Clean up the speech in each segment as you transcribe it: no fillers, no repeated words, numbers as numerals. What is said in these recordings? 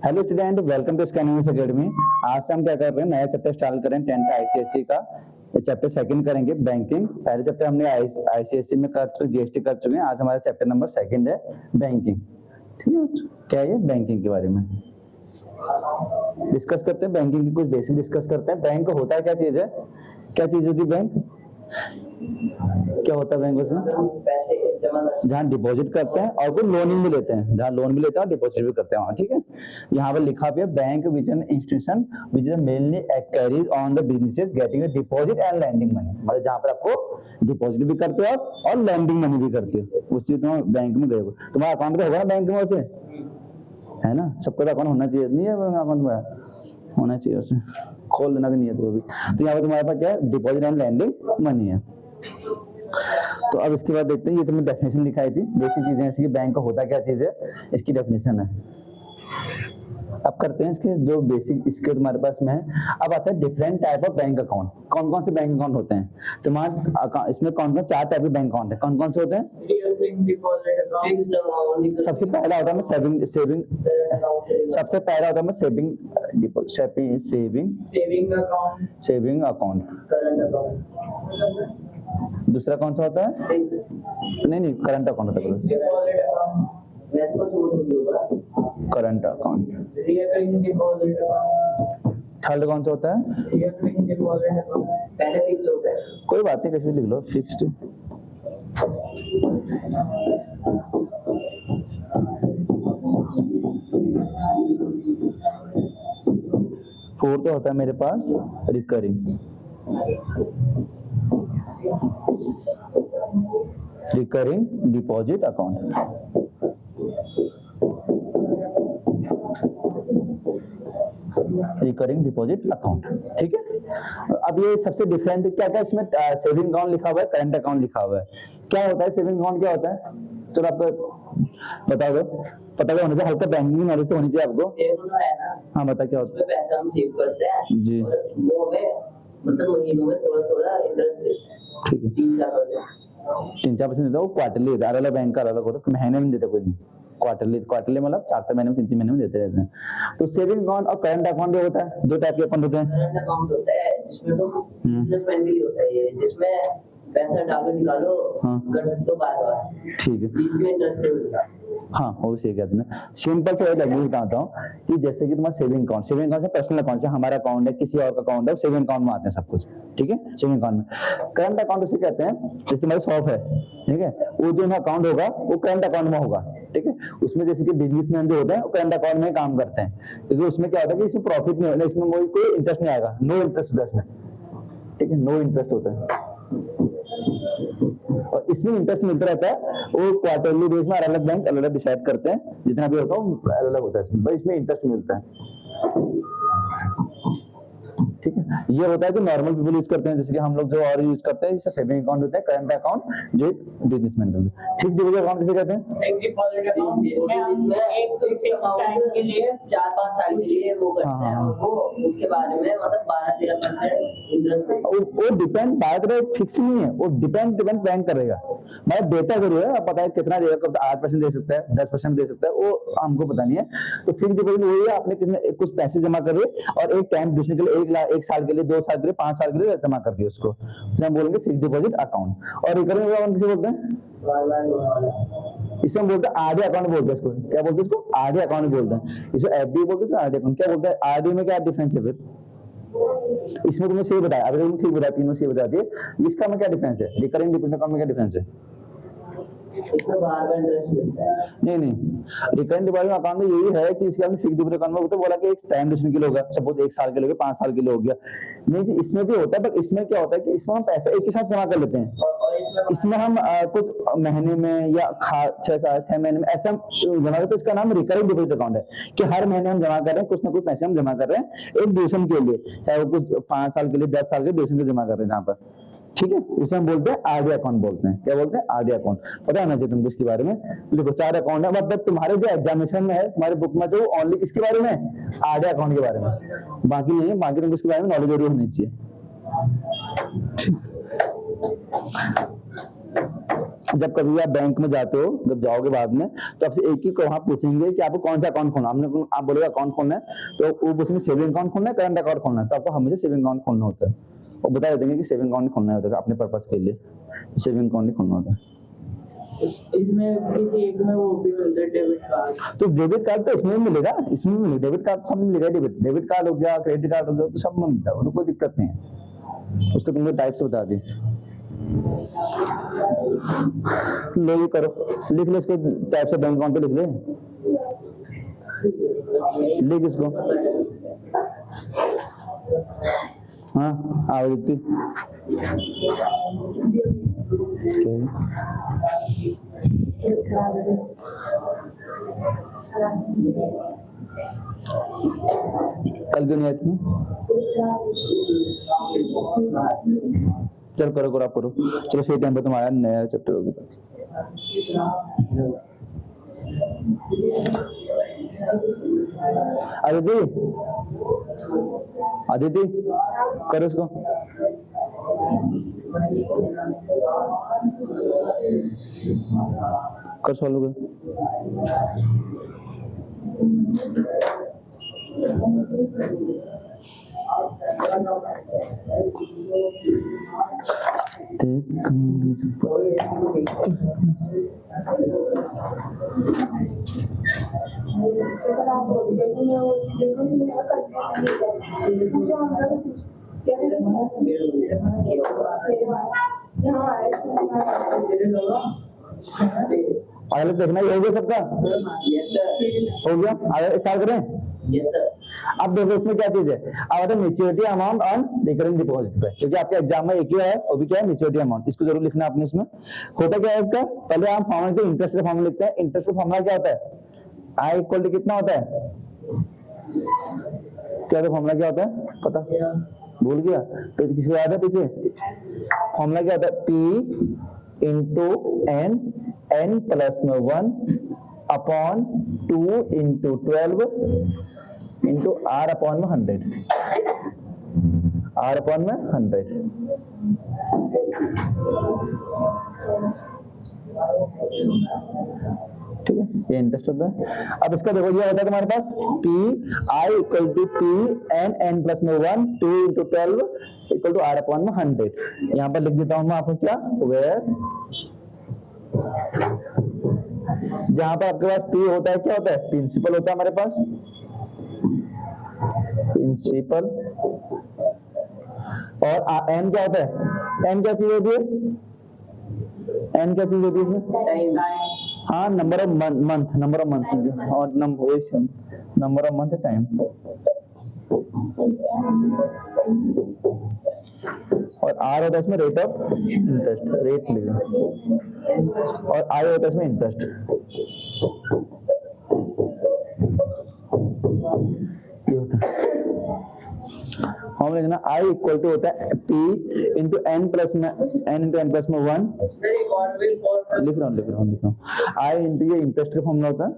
Hello student, welcome to scanning academy. आज से हम क्या कर रहे हैं, नया चैप्टर स्टार्ट कर रहे हैं 10th आईसीएसई का। ये चैप्टर सेकंड करेंगे बैंकिंग। पहले चैप्टर हमने आईसीएसई में कर चुके, जीएसटी कर चुके हैं। आज हमारा चैप्टर नंबर सेकंड है बैंकिंग। ठीक है, क्या है बैंकिंग के बारे में डिस्कस करते हैं। बैंकिंग की कुछ बेसिक डिस्कस करते हैं। बैंक होता है क्या चीज है, क्या चीज होती है बैंक, क्या होता है बैंक उसमें जहाँ डिपॉजिट करते हैं और कोई लोनिंग भी लेते हैं, जहाँ लोन भी लेते हैं और डिपॉजिट भी करते हैं वहाँ। ठीक है, यहाँ पर लिखा भी है bank which an institution which is mainly carries on the businesses getting deposit and lending money. मतलब जहाँ पर आपको डिपॉजिट भी करते हो और लैंडिंग मनी भी करते हो, उस चीज तुम बैंक में गए हो। तुम्हारा अकाउंट तो होगा ना बैंक में, वैसे है ना, सबका अकाउंट होना चाहिए, नहीं है अकाउंट में होना चाहिए, उसे खोल लेना भी नहीं है तो भी। तो यहाँ पर तुम्हारे पास क्या है, डिपॉजिट एंड लैंडिंग मनी है। तो अब इसके बाद देखते हैं, ये तुमने डेफिनेशन लिखाई थी, बेसिक चीजें जैसे कि बैंक का होता क्या चीज है, इसकी डेफिनेशन है। अब करते हैं इसके जो बेसिक, इसके तुम्हारे पास में है। अब आता है different type of bank account. कौन कौन से बैंक अकाउंट होते हैं तुम्हारे इसमें, कौन कौन चार टाइप के बैंक अकाउंट है, कौन कौन से होते हैं। सबसे पहला होता है सेविंग सबसे पहला होता है सेविंग अकाउंट। दूसरा कौन सा होता है, नहीं करंट अकाउंट होता है, करंट अकाउंट। थर्ड कौन सा होता है, पहले फिक्स होता है, कोई बात नहीं, कैसे भी लिख लो, फिक्स्ड। फोर्थ होता है मेरे पास recurring deposit account. Recurring deposit account. ठीक है, अब ये सबसे डिफरेंट क्या क्या इसमें, सेविंग अकाउंट लिखा हुआ है, करंट अकाउंट लिखा हुआ है। क्या होता है सेविंग अकाउंट, क्या होता है, चलो आपको बता दो, पता होने से, हल्का बैंकिंग नॉलेज तो होनी चाहिए आपको। तो है ना, हाँ बता क्या होता है। पैसा हम सेव करते हैं जी, और वो हमें मतलब महीनों में थोड़ा थोड़ा इंटरेस्ट देते हैं। ठीक है, 3-4% देता है, वो क्वार्टरली देता है, अलग बैंक का अलग होता है, महीने में देता कोई नहीं। क्वार्टरली मतलब 4 महीने में 3 महीने में देते रहते हैं। तो सेविंग अकाउंट और करंट अकाउंट जो होता है, दो टाइप के अकाउंट होते हैं। करंट अकाउंट होता है जिसमें तुम बिजनेसमैन के लिए होता है, ये जिसमें पैसा डालो निकालो कर सकते हो बार-बार। ठीक है, इसमें इंटरेस्ट नहीं मिलता। हाँ वो सही कहते हैं। सिंपल से लैंग्वेज बताता हूँ कि जैसे कि तुम्हारा सेविंग अकाउंट से पर्सनल अकाउंट से, हमारा अकाउंट है, किसी और का अकाउंट है, सेविंग अकाउंट में आते हैं सब कुछ। ठीक है, सेविंग अकाउंट में। करंट अकाउंट उसे कहते हैं, जैसे तुम्हारी शॉप है, ठीक है, वो जो अकाउंट होगा वो करंट अकाउंट में होगा। ठीक है, उसमें जैसे कि बिजनेसमैन जो होता है वो करंट अकाउंट में काम करते हैं, क्योंकि उसमें क्या होता है कि इसमें प्रॉफिट नहीं होता, इसमें कोई इंटरेस्ट नहीं आएगा, नो इंटरेस्ट होता है इसमें। ठीक है, नो इंटरेस्ट होता है, और इसमें इंटरेस्ट मिलता रहता है। वो क्वार्टरली बेस में अलग बैंक अलग डिसाइड करते हैं, जितना भी होता है अलग होता है इसमें, बस इसमें इंटरेस्ट मिलता है। ठीक है, ये होता है जो नॉर्मल पीपल यूज करते हैं, जैसे कि हम लोग जो और यूज करते हैं, जैसे सेविंग अकाउंट होता है, करंट अकाउंट जो बिजनेसमैन का। फिक्स्ड डिपॉजिट अकाउंट किसे कहते हैं, डिपॉजिट अकाउंट जिसमें हम एक फिक्स टाइम के लिए 4-5 साल के लिए वो करते हैं, और वो उसके बारे में मतलब 12-13% इंटरेस्ट देते हैं। वो डिपेंड, बात फिक्स नहीं है, वो डिपेंड बैंक करेगा, मतलब देता जरूर है, पता है कितना देगा, कब 8% दे सकता है, 10% दे सकता है, वो हमको पता नहीं है। तो फिक्स डिपॉजिट वही है, आपने किसने कुछ पैसे जमा करे और एक टाइम दूसरे के लिए, 1 साल के लिए, 2 साल के लिए, 5 साल के लिए जमा कर दिए, उसको हम बोलेंगे फिक्स डिपॉजिट अकाउंट। और रिकरिंग अकाउंट किसे बोलते हैं, इसे हम बोलते हैं आरडी अकाउंट बोलते हैं, इसको क्या बोलते हैं, इसको आरडी अकाउंट बोलते हैं, इसे एफडी बोलते हैं, आरडी अकाउंट। क्या बोलते हैं, आरडी में क्या डिफरेंस है, फिर इसमें तुमने सही बताया, अगर तुम ठीक बताया, तीनों सही बता दिए, इसका में क्या डिफरेंस है, रिकरिंग डिपॉजिट अकाउंट में क्या डिफरेंस है। इसमें बार-बार इंटरेस्ट मिलता है। नहीं, रिकरिंग डिपॉजिट अकाउंट में यही है कि इसके आपने फिक्स डिपॉजिट अकाउंट में तो बोला कि एक टाइम ड्यूरेशन के लिए होगा, सपोज 1 साल के लिए, 5 साल के लिए हो गया। नहीं जी, इसमें भी होता है, पर इसमें क्या होता है कि इसमें हम पैसा एक ही साथ जमा कर लेते हैं, और इसमें हम कुछ महीने में या 6 महीने में ऐसा जमा करते हैं। इसका नाम रिकरिंग डिपॉजिट अकाउंट है, कि हर महीने हम जमा कर रहे हैं, कुछ ना कुछ पैसे हम जमा कर रहे हैं एक ड्यूरेशन के लिए, चाहे वो कुछ 5 साल के लिए, 10 साल के ड्यूरेशन के जमा कर रहे हैं जहाँ पर। ठीक है, उसे हम बोलते हैं आरडी अकाउंट बोलते हैं। क्या बोलते हैं, आरडी अकाउंट। पता होना चाहिए तुमको इसके बारे में। देखो 4 अकाउंट है, मतलब तुम्हारे जो एग्जामिनेशन में है, तुम्हारे बुक में जो ओनली किसके बारे में, आरडी अकाउंट के बारे में, बाकी नहीं है, बाकी तुमको इसके बारे में नॉलेज जरूर होनी चाहिए। जब कभी आप बैंक में जाते हो, जब जाओगे बाद में, तो आपसे एक ही को वहाँ पूछेंगे कि आपको कौन सा अकाउंट खोलना है। आप बोलोगे अकाउंट खोलना है, तो वो पूछेंगे सेविंग अकाउंट खोलना है, करंट अकाउंट खोलना है। तो आपको हमेशा सेविंग अकाउंट खोलना होता है। वो बता देंगे कि सेविंग अकाउंट खोलना होता है अपने पर्पज के लिए, सेविंग अकाउंट ही खोलना होता है। इसमें किसी एक में वो भी मिलता है डेबिट कार्ड। तो डेबिट कार्ड तो इसमें भी मिलेगा, इसमें भी मिलेगा, डेबिट कार्ड सब में मिलेगा। डेबिट कार्ड हो गया, क्रेडिट कार्ड हो गया, तो सब में मिलता है, वो तो कोई दिक्कत नहीं है। उसको तुमने टाइप से बता दी। लो ये करो, लिख ले इसको, टाइप से बैंक अकाउंट पे लिख ले, लिख इसको। हाँ आओ दीदी, कल क्यों नहीं आई थी? चलो करो करो आप करो, चलो सही टाइम पे तुम आया, नया चैप्टर होगा। अदिति, अदिति करो इसको। कर सॉल्व कर। आगे देखना, ये हो गया सबका? हो गया, आगे स्टार्ट करें। Yes sir. अब देखो इसमें क्या चीज है, अब आता है maturity amount on recurring deposit पे, क्योंकि आपके एग्जाम में एक ही है, वो भी क्या है, मैच्योरिटी अमाउंट। इसको जरूर लिखना आपने। इसमें होता क्या है इसका, पहले हम फॉर्मूला के इंटरेस्ट का फॉर्मूला लिखते हैं। इंटरेस्ट का फॉर्मूला क्या होता है, आई इक्वल टू कितना होता है, क्या फॉर्मूला क्या होता है पता, भूल गया तो किसी को याद है पीछे? फॉर्मूला क्या होता है, P into n, N plus में 1 upon 2 into 12 into r upon में 100, आर अपॉन में 100। ठीक है, ये इंटरेस्ट होता है। अब इसका देखो, ये होता है तुम्हारे पास P I equal to P N, N plus में 1 2 into 12 equal to R upon में 100। यहाँ पर लिख देता हूं मैं आपको क्या, वेयर जहां पर आपके पास पी होता है, क्या होता है, प्रिंसिपल होता है हमारे पास, प्रिंसिपल। और एन क्या होता है, एन क्या चीज होती है, एन क्या चीज होती है इसमें, हाँ number of month, number of month, और नंबर ऑफ मंथ टाइम। और आर होता है इसमें रेट ऑफ इंटरेस्ट, रेट लिखना, और आई होता है इसमें इंटरेस्ट। ये होता है हम लिखना, आई इक्वल टू होता है पी इंटू एन प्लस में, एन इंटू एन प्लस में 1, लिख रहा हूँ आई इंटू, ये इंटरेस्ट का फॉर्मूला होता है।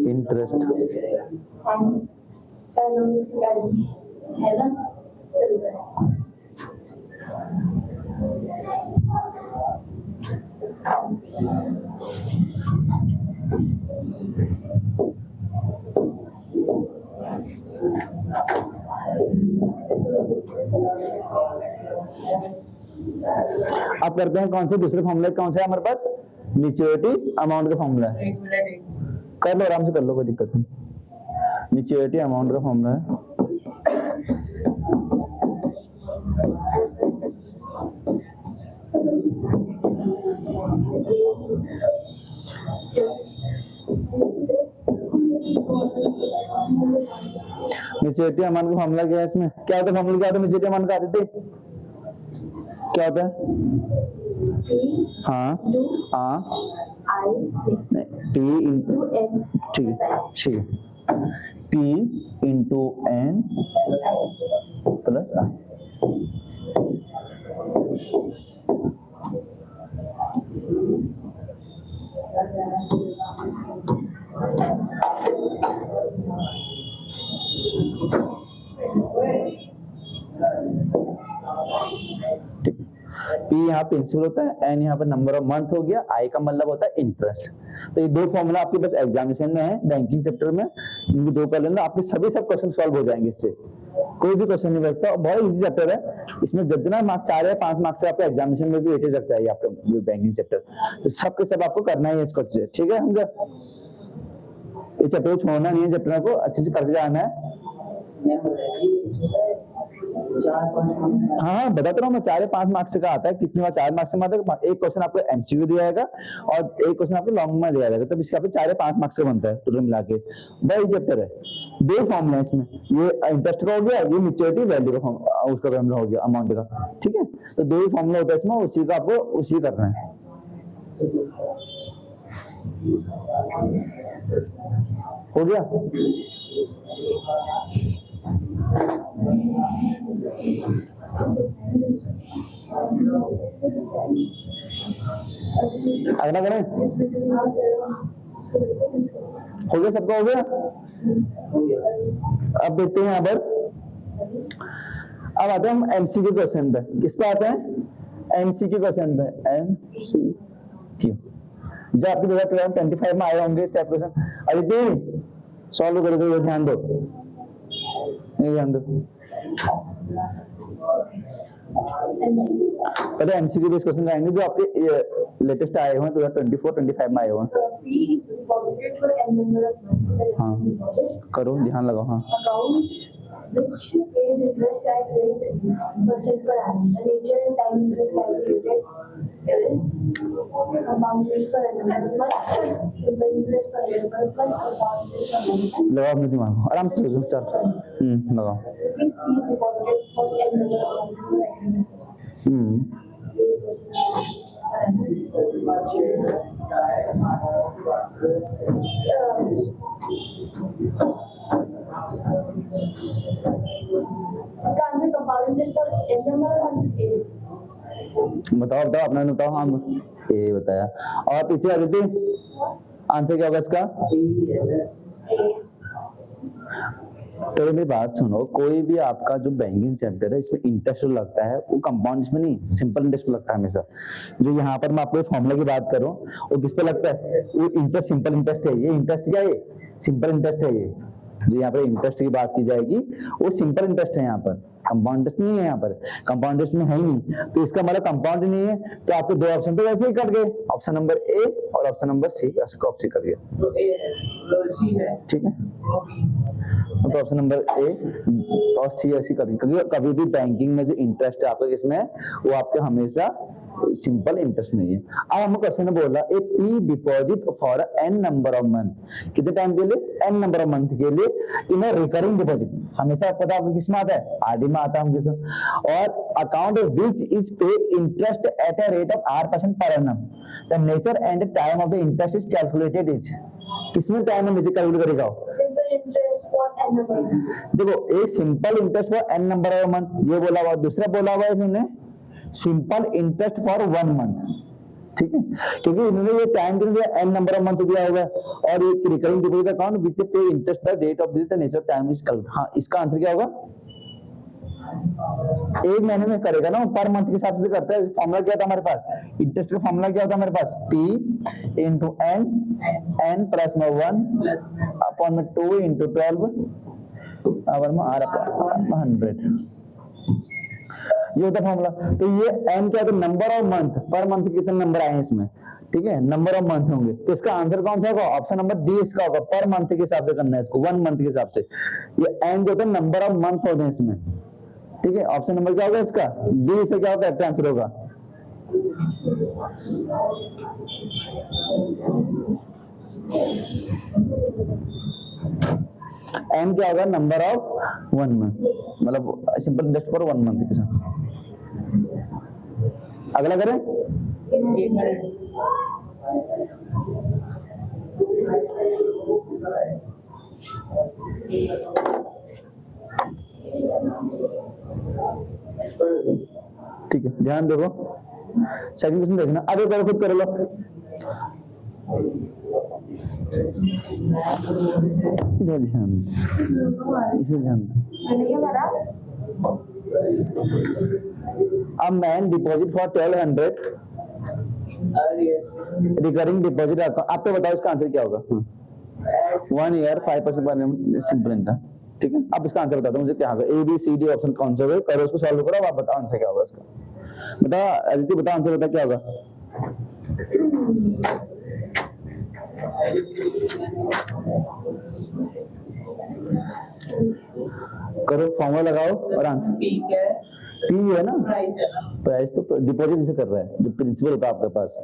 इंटरेस्ट है ना, अब करते हैं कौन से दूसरे फॉर्मूले, कौन सा है हमारे पास, मैच्योरिटी अमाउंट का फॉर्मूला है। कर लो, आराम से कर लो, कोई दिक्कत नहीं। मैच्योरिटी अमाउंट का फॉर्मूला है, मैच्योरिटी अमाउंट का फॉर्मूला क्या है, इसमें क्या होता है, फॉर्मूला क्या होता है मैच्योरिटी अमाउंट का, आते थे क्या होता है, हाँ हाँ पी इंटू, ठीक है पी इंटू एन प्लस आई। P यहाँ प्रिंसिपल होता है, N यहाँ पर नंबर ऑफ मंथ हो गया, I का मतलब होता है इंटरेस्ट। तो ये दो फॉर्मूला आपके पास एग्जामिनेशन में है बैंकिंग चैप्टर में, इनको दो कर लेना, आपके सभी सब क्वेश्चन सॉल्व हो जाएंगे इससे, कोई भी क्वेश्चन नहीं बचता। बहुत इजी चैप्टर है, इसमें जितना मार्क्स 4 या 5 मार्क्स से आपके एग्जामिनेशन में भी वेटेज लगता है ये आपका बैंकिंग चैप्टर, तो सबके सब आपको करना है इसको अच्छे, ठीक है समझा। ये चैप्टर छोड़ना नहीं है, चैप्टर को अच्छे से करके जाना है। मैं बोल रहा थी इसमें 4-5 मार्क्स का हाँ बताता रहा हूँ मैं, 4 या 5 मार्क्स का आता है, कितनी बार 4 मार्क्स में आता है, एक क्वेश्चन आपको एमसीक्यू दिया जाएगा और एक क्वेश्चन आपको लॉन्ग में दिया जाएगा, तब इसका 4 या 5 मार्क्स का बनता है टोटल मिला के। वही चैप्टर है, दो फॉर्मूला है इसमें, ये इंटरेस्ट का हो गया, ये मैच्योरिटी वैल्यू का उसका फॉर्मूला हो गया अमाउंट का, ठीक है। तो दो ही फॉर्मूला होता है इसमें, उसी का आपको उसी करना है। हो गया। अगला करें, हो गया सबका, हो गया। अब देखते हैं यहाँ पर, अब आते हैं हम एमसीक्यू क्वेश्चन पे। किस पे आते हैं? एमसीक्यू क्वेश्चन पे। एमसीक्यू जो आपके 2025 में आए होंगे इस टाइप क्वेश्चन। अदिति सॉल्व करो, तो ध्यान दो, नहीं ध्यान दो। पहले एमसीक्यू बेस्ड क्वेश्चन आएंगे जो आपके लेटेस्ट आए हुए हैं 2024-25 में आए हुए हैं। हाँ करो, ध्यान लगाओ। हाँ Which pays interest at rate percent per annum. The nature and time interest calculated is compound interest per annum plus simple interest per annum plus compound interest per annum. लगाओ अपने दिमाग को, आराम से सोचो, चल लगाओ। Rupees deposited for n number of months. इसका answer compound interest for n number of months. बताओ बताओ अपना बताओ। हाँ ये बताया, और पीछे आदित्य आंसर क्या होगा इसका? तो मेरी बात सुनो, कोई भी आपका जो बैंकिंग चैप्टर है इसमें इंटरेस्ट लगता है वो कंपाउंड में नहीं, सिंपल इंटरेस्ट लगता है हमेशा। जो यहाँ पर मैं आपको फॉर्मूला की बात करूँ वो किस पे लगता है? वो इंटरेस्ट, सिंपल इंटरेस्ट है। ये इंटरेस्ट क्या है? सिंपल इंटरेस्ट है। ये जो यहाँ पर इंटरेस्ट की बात की जाएगी वो सिंपल इंटरेस्ट है, यहाँ पर कंपाउंड इंटरेस्ट नहीं है। यहाँ पर कंपाउंड इंटरेस्ट में है ही नहीं, तो इसका मतलब कंपाउंड नहीं है। तो आपके दो ऑप्शन तो वैसे ही कट गए, ऑप्शन नंबर ए और ऑप्शन नंबर सी, इसको ऑप्शन कर दिया, ठीक है। तो ऑप्शन नंबर ए और सी ऐसी कर दी, क्योंकि कभी भी बैंकिंग में जो इंटरेस्ट है आपका किसमें है, वो आपका हमेशा सिंपल इंटरेस्ट नहीं है। अब हम क्वेश्चन में बोल रहा है P deposit for n number of month, कितने टाइम के लिए? एन नंबर ऑफ मंथ के लिए इन रिकरिंग डिपॉजिट। हमेशा पता आपको किस में आता है? आरडी में आता है हम, और account which is pay interest at a rate of 8% per annum, the nature and time of the interest is calculated is. किसमें टाइम में नीचे कैलकुलेट करेगा? Simple interest for n number of months. देखो एक simple interest for n number of month ये बोला हुआ, दूसरा बोला हुआ है इन्होंने सिंपल इंटरेस्ट फॉर 1 मंथ, ठीक है। क्योंकि इन्होंने ये टाइम दिया एन नंबर ऑफ मंथ दिया होगा, और ये recurring deposit account which pay interest by date of the nature time is calculated. हाँ इसका आंसर क्या होगा? एक महीने में करेगा ना, पर मंथ के हिसाब से करता है। फॉर्मूला क्या था हमारे पास? इंटरेस्ट का फॉर्मूला क्या होता है हमारे पास? P into n, N plus में 1 अपॉन में 2 इंटू 12 आवर में R अपॉन 100, ये होता फॉर्मूला। तो ये n क्या होता है? Number of month, per month कितने नंबर आए हैं इसमें, ठीक है, नंबर ऑफ मंथ होंगे। तो इसका आंसर कौन सा होगा? ऑप्शन नंबर डी इसका होगा, पर मंथ के हिसाब से करना है इसको, 1 मंथ के हिसाब से। ये n जो होता है नंबर ऑफ मंथ होते हैं इसमें, ठीक है। ऑप्शन नंबर क्या होगा इसका? डी से क्या होगा? करेक्ट आंसर होगा। एन क्या होगा? नंबर ऑफ 1 मंथ, मतलब सिंपल इंटरेस्ट फॉर 1 मंथ के साथ। अगला करें, ठीक है। ध्यान देखो, सेकंड क्वेश्चन देखना, आगे करो, खुद कर लो। इधर ध्यान, इसे ध्यान। मैंने क्या करा? A man deposit for 1200 recurring deposit account. आप तो बताओ इसका आंसर क्या होगा? 1 ईयर 5% पर एनम, सिंपल इनका। ठीक है, अब इसका आंसर बता दो मुझे क्या होगा। A B C D option कौन सा है? करो उसको सॉल्व करो, आप बताओ आंसर क्या होगा इसका। बताओ अदिति, बताओ आंसर बता क्या होगा। करो, फॉर्मूला लगाओ और आंसर। पी है ना, प्राइस तो डिपॉजिट से कर रहा है, जो प्रिंसिपल होता है आपके पास।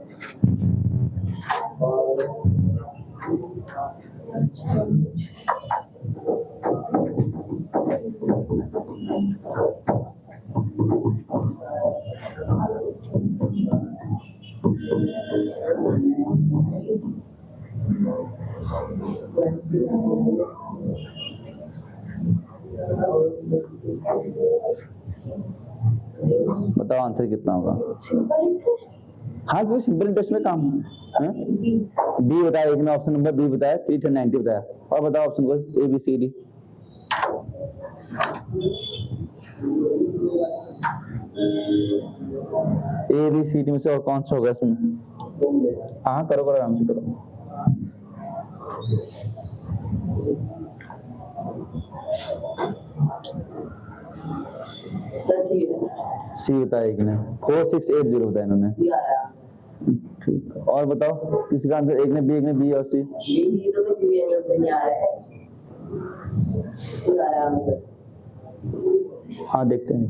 बताओ आंसर कितना होगा। हाँ, क्योंकि सिंपल इंटरेस्ट में काम है। बी बताया, एक ने ऑप्शन नंबर बी बताया, 390 बताया। और बताओ ऑप्शन को, A B C D. A B C D में से और कौन सा होगा इसमें? हाँ करो करो, आराम से करो। सी बताया एक ने, 4680 बताया इन्होंने। ठीक, और बताओ किसका आंसर? एक ने बी और सी। बी तो किसी भी एंगल से नहीं आ रहा है, सी आ रहा है आंसर। हाँ देखते हैं,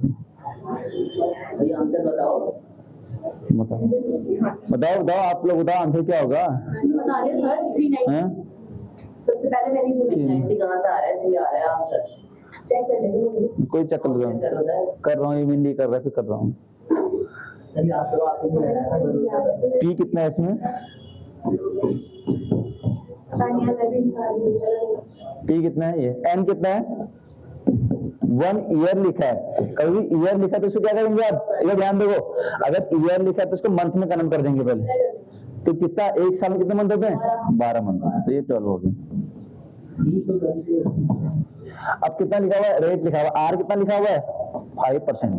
भाई आंसर बताओ। बताओ बताओ बताओ, आप लोग बताओ आंसर क्या होगा। बता दे सर, 390 सबसे पहले मैंने पूछी। 390 कहाँ से आ रहा है? सी आ रहा है आंसर। चेक कर लेंगे। कोई चक्कर नहीं कर रहा हूँ, ये मिंडी कर रहा है, फिर कर रहा हूँ। सही आंसर आपको मिल रहा है। पी कितना है इसमें? पी कितना है? ये एन कितना है? 1 ईयर लिखा है। कभी ईयर लिखा है तो इसको क्या करेंगे आप? इधर ध्यान देखो, अगर ईयर लिखा है तो इसको मंथ में कन्वर्ट कर देंगे पहले। तो कितना, एक साल में कितने मंथ होते हैं? 12 मंथ। तो ये 12 हो गए। अब कितना लिखा हुआ है? रेट लिखा हुआ है। आर कितना लिखा हुआ है? 5%।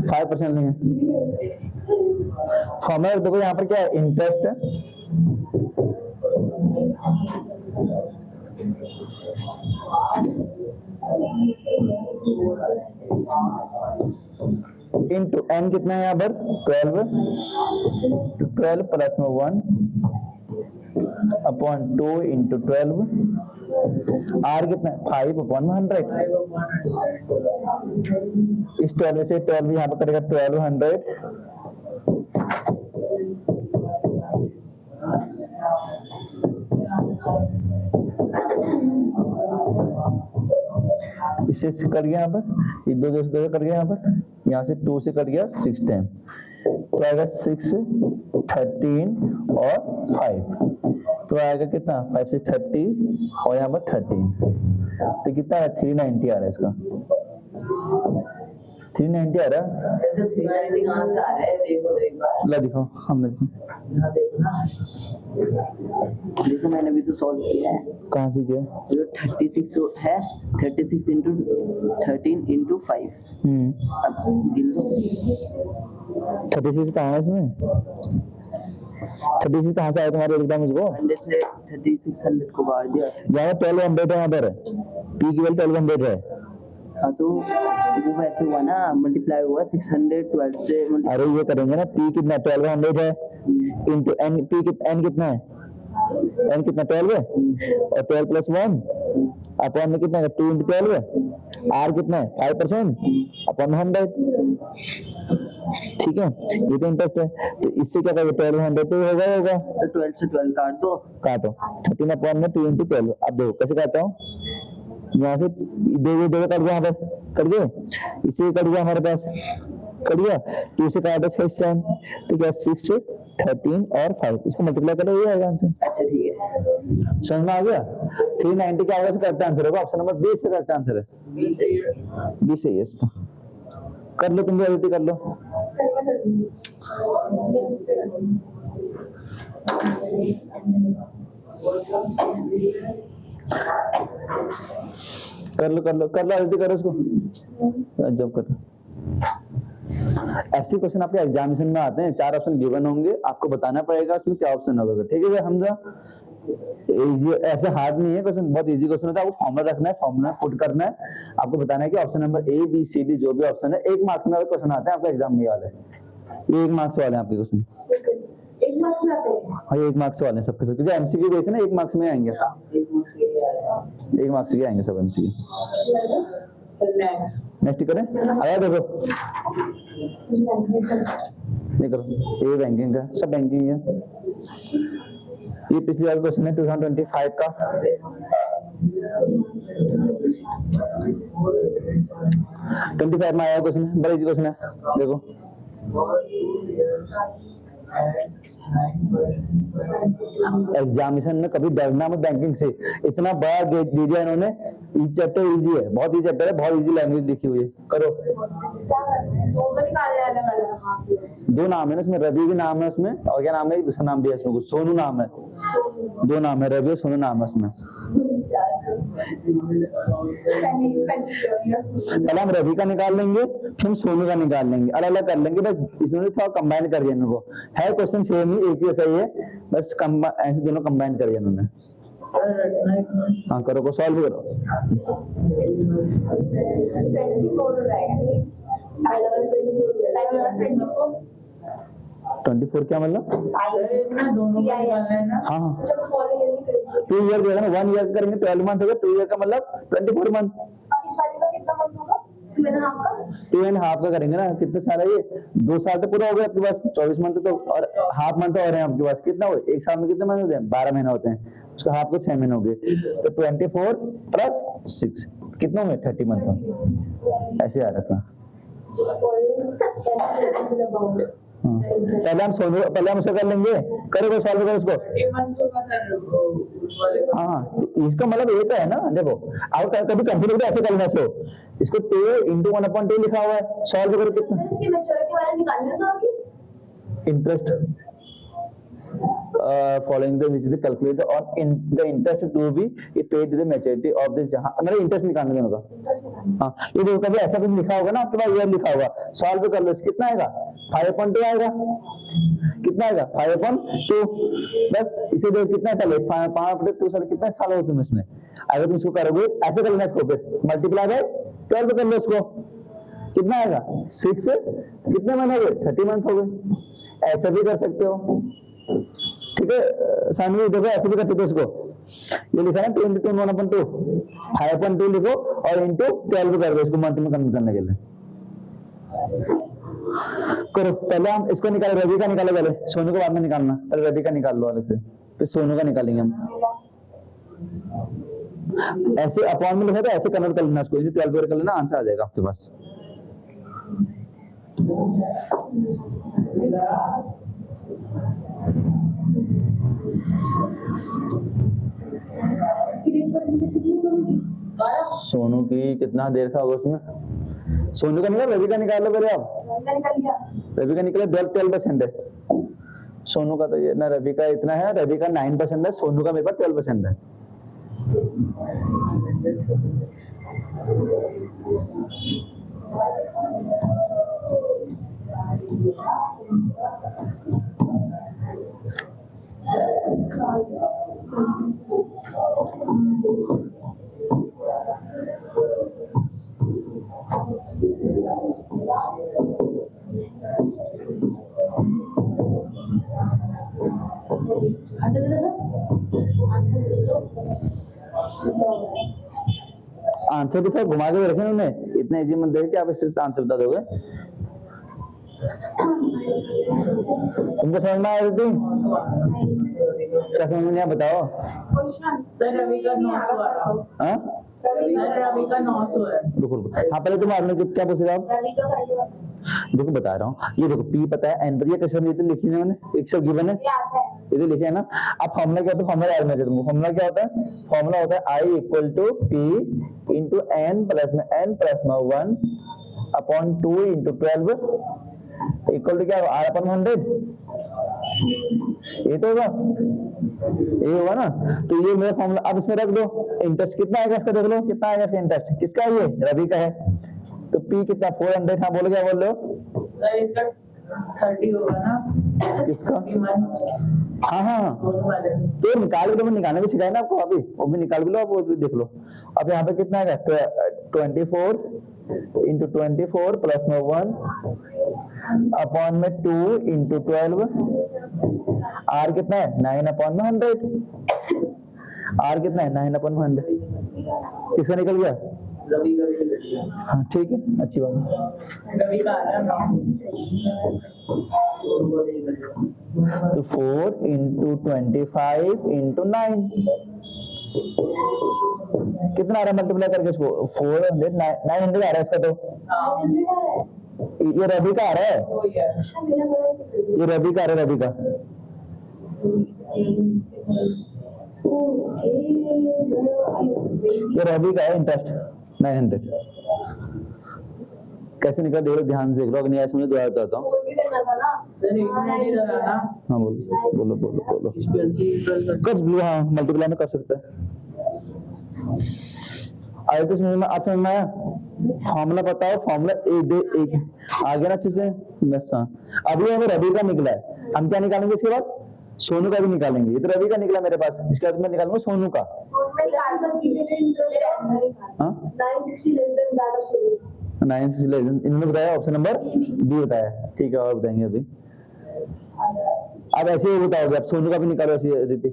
5% लेंगे। फॉर्मूला देखो यहाँ पर क्या है? इंटरेस्ट इंटू एन कितना है यहाँ पर? 12 प्लस में 1 अपॉन 2 इंटू 12। आर कितना है? 5 अपॉन 100। इस 12 से 12 यहाँ पर करेगा 1200। इससे कट गया यहाँ पर, ये 2 से कट गया यहाँ पर, यहाँ से 2 से कट गया 6 टाइम, तो आएगा 6, 13 और 5। तो आएगा कितना? 5 से 30 और यहाँ पर 13, तो कितना है? 390 आ रहा है इसका। 390 आ रहा है। 390 कहाँ से आ रहा है? देखो तो एक बार। ला दिखाओ, हमने यहाँ देखो ना, देखो मैंने भी तो सॉल्व किया है। कहाँ से किया? जो 36 है, 36 इंटू 13 इंटू 5। अब गिन दो। 36 कहाँ है इसमें? 36 कहाँ से आया तुम्हारे? बता मुझको। 100 से 36 100 को बाहर दिया। यहाँ 1200 है, यहाँ पर पी की वैल्यू 1200 है। हाँ तो वो वैसे हुआ ना, मल्टीप्लाई हुआ 612 से। अरे ये करेंगे ना, पी कितना 1200 है इंटू एन। पी एन कितना है? एन कितना 12 है, और 12 प्लस 1 अपॉन में कितना है? 2 इंटू 12 है। आर कितना है? 5% अपॉन 100। ठीक है, ये तो इंटरेस्ट है। तो इससे क्या करेंगे? 1200 तो होगा। सर 12 से 12 काट दो। काटो, 13 अपॉन में 2 इंटू 12। अब देखो कैसे काटता हूँ। यहाँ से दो कट गया, यहाँ पर कट गए, इसे कट गया हमारे पास, कट गया 2 से काटो 6 टाइम, तो क्या 6, 13 और 5, इसको मल्टीप्लाई करो, ये आएगा आंसर। अच्छा ठीक है, समझ में आ गया? 390 क्या होगा? करेक्ट आंसर होगा ऑप्शन नंबर 20 से करेक्ट आंसर है। 20 से 20 है इसका। कर लो, तुम भी अदिति कर लो। कर लो आदित्य, करो उसको, जब कर। ऐसे क्वेश्चन आपके एग्जामिनेशन में आते हैं, 4 ऑप्शन गिवन होंगे, आपको बताना पड़ेगा उसमें क्या ऑप्शन होगा। ठीक है हमजा, इजी, ऐसे हार्ड नहीं है क्वेश्चन, बहुत इजी क्वेश्चन होता है। आपको फॉर्मूला रखना है, फॉर्मूला पुट करना है, आपको बताना है कि option number A B C D जो भी ऑप्शन है, 1 मार्क्स में क्वेश्चन आते हैं आपके एग्जाम में वाले, ये 1 मार्क्स वाले हैं आपके क्वेश्चन। 1 मार्क्स में आते हैं? हाँ ये 1 मार्क्स वाले हैं सबके सब, क्योंकि एमसीक्यू बेस है ना, 1 मार्क्स में आएंगे, 1 मार्क्स के आएंगे सब एमसीक्यू। नेक्स्ट करें, आया देखो ये करो, ये बैंकिंग का, सब बैंकिंग है। ये पिछली बार क्वेश्चन है 2025 का। ट्वेंटी 25 में आया क्वेश्चन है, बड़ा इजी क्वेश्चन है, देखो एग्जामिनेशन में कभी डरना मत बैंकिंग से, इतना बड़ा दे दिया इन्होंने, चैप्टर इजी है, बहुत इजी चैप्टर है, बहुत इजी लैंग्वेज लिखी हुई है। करो, 2 नाम है ना उसमें, रवि भी नाम है उसमें, और क्या नाम है, दूसरा नाम भी है उसमें, सोनू नाम है, 2 नाम है, रवि और सोनू नाम है उसमें। पहले हम रवि का निकाल लेंगे, फिर हम सोनू का निकाल लेंगे, अलग अलग कर लेंगे, बस इसमें थोड़ा कंबाइन कर दिया इनको, है क्वेश्चन सेम ही, एक ही सही है, बस ऐसे दोनों कंबाइन कर दिया इन्होंने। हाँ करो, को सॉल्व करो। 24 क्या मतलब? हाँ 2 ईयर देगा ना, 1 ईयर करेंगे 12 मंथ होगा, 2 ईयर का मतलब 24 मंथ। 2.5 का करेंगे ना, कितने साल है ये, 2 साल तो पूरा हो गया आपके पास, 24 मंथ तो, और हाफ मंथ और है आपके पास, कितना हो, 1 साल में कितने महीने होते हैं, 12 महीने होते हैं, उसका हाफ को 6 महीने हो गए, तो 24 प्लस 6 कितना हुए, 30 मंथ, ऐसे याद रखना। हाँ पहले हम उसको कर लेंगे, करो सॉल्व करो उसको। हाँ इसका मतलब ये तो है ना, देखो अब कभी कंप्यूटर तो ऐसे करना, सो इसको 2 into 1/2 लिखा हुआ है, सॉल्व करो कितना interest following the which is calculated on the interest to be paid to the maturity of this, जहाँ मतलब इंटरेस्ट निकालने देने का। हाँ ये देखो कभी ऐसा कुछ लिखा होगा ना आपके पास, ईयर लिखा होगा, सॉल्व कर लो, कितना आएगा 5.2 आएगा, कितना आएगा 5.2, बस इसे देखो कितना साल है, 5.2 साल, कितना साल हो तुम इसमें, अगर तुम इसको करोगे ऐसे कर लेना, इसको फिर मल्टीप्लाई बाय 12 कर लो इसको, कितना आएगा 6, कितने महीने हो गए 30 मंथ हो गए, ऐसे भी कर सकते हो। ठीक है सामने देखो, ऐसे भी कर सकते हो इसको, ये लिखा है 2 into 1/2, 5.2 लिखो और इंटू 12 कर दो इसको मंथ में कन्वर्ट करने के लिए। करो पहले हम इसको निकालो, रवि का निकालो पहले, सोनू को बाद में निकालना, पहले रवि का निकाल लो अलग से, फिर सोनू का निकालेंगे हम। ऐसे अपॉन में लिखा था, ऐसे कन्वर्ट कर लेना इसको, 12 कर लेना, आंसर आ जाएगा आपके पास। सोनू की कितना देर का होगा उसमें, सोनू का निकाल, रवि का निकाल लो पहले आप, रवि का निकला 12% है, सोनू का तो ये ना, रवि का इतना है, रवि का 9% है, सोनू का मेरे पास 12% है। आंसर भी था घुमा के रखे उन्होंने, इतना इजी मत देख के आप इससे आंसर बता दोगे। तुमको समझ में आया थी क्या, समझ में नहीं, बताओ। सर रवि का 900 है। रवि का 900 है। रुको हाँ पहले तुम आपने क्या पूछ रहे हो, देखो बता रहा हूँ, ये देखो पी पता है, एन पता है, कैसे लिखी है मैंने, एक सब गिवन है, ये तो लिखे है ना। अब फॉर्मूला क्या होता है, फॉर्मूला याद नहीं तुमको, फॉर्मूला क्या होता है, फॉर्मूला होता है I equal to P into N plus में 1 अपॉन 2 इंटू 12 इक्वल टू क्या, R/100, ये तो होगा, ये होगा ना। तो ये मेरा फॉर्मूला, अब इसमें रख दो। इंटरेस्ट कितना आएगा इसका, देख लो कितना आएगा इसका इंटरेस्ट। किसका है ये, रवि का है। तो पी कितना 400, हाँ बोलो क्या बोल रहे हो। सर इसका 30 होगा ना। किसका, 30 months हाँ हाँ हाँ, दोनों वाले। तो निकाल के, तो मैं निकालने भी सिखाया ना आपको अभी, वो भी निकाल भी लो आप, वो भी देख लो। अब यहाँ पे कितना आएगा, 24 इंटू 24 प्लस में 1 अपॉन में 2 इंटू 12। आर कितना है, 9 अपॉन में 100। आर कितना है, 9 अपॉन में 100। किसका निकल गया, रवि का भी निकल गया। हाँ ठीक है, अच्छी बात है। रवि का आ रहा है 9। तो 4 इंटू 25 इंटू 9 कितना आ रहा है, मल्टीप्लाई करके इसको 400 900 आ रहा है इसका। तो ये रवि का आ रहा है, ये रवि का आ रहा है, रवि का। ये रवि का है इंटरेस्ट 900। कैसे निकला देख लो, ध्यान से देख लो, अगर नहीं आया समझो दोबारा बताता हूँ। सर एक मिनट ही लगाना। हाँ बोलो बोलो बोलो बोलो। कर लो, हाँ मल्टीप्लाई में कर सकता है। आया तो समझ में, आप समझ में आया। फॉर्मूला बताओ, फॉर्मूला एक आ गया ना अच्छे से बस। हाँ अभी हमें रवि का निकला है, हम क्या निकालेंगे इसके बाद, सोनू का भी निकालेंगे। ये तो रवि का निकला मेरे पास, इसके बाद मैं निकालूंगा सोनू का। हाँ 960 इन्होंने बताया, ऑप्शन नंबर बी बताया, ठीक है। और बताएंगे अभी, अब ऐसे ही बताओगे, अब सोनू का भी निकालो ऐसे अदिति।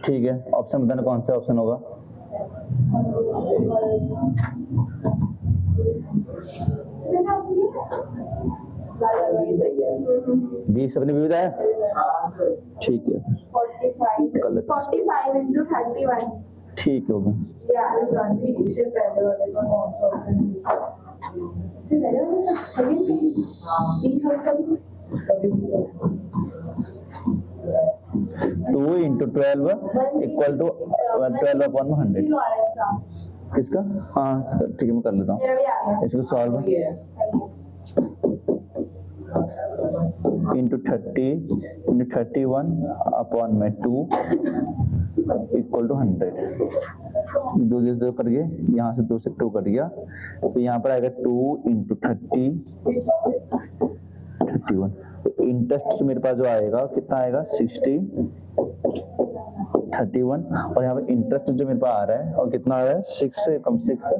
ठीक है, ऑप्शन बताना कौन सा ऑप्शन होगा। बीस अपने भी बताया, ठीक है कर लेते हैं। 45 into 31. ठीक है, होगा। Two into 12 equal to 12 upon 100। किसका, हाँ ठीक है मैं कर लेता हूँ इसको सॉल्व। इंटू 30 इंटू 31 अपॉन में 2 इक्वल टू 100। दो जैसे दो कट गए, यहाँ से 2 से 2 कट गया, तो यहाँ पर आएगा 2 इंटू 30 31। तो इंटरेस्ट मेरे पास जो आएगा कितना आएगा, 60 31। और यहाँ पे इंटरेस्ट जो मेरे पास आ रहा है और कितना आ रहा है, 6 से कम 6 से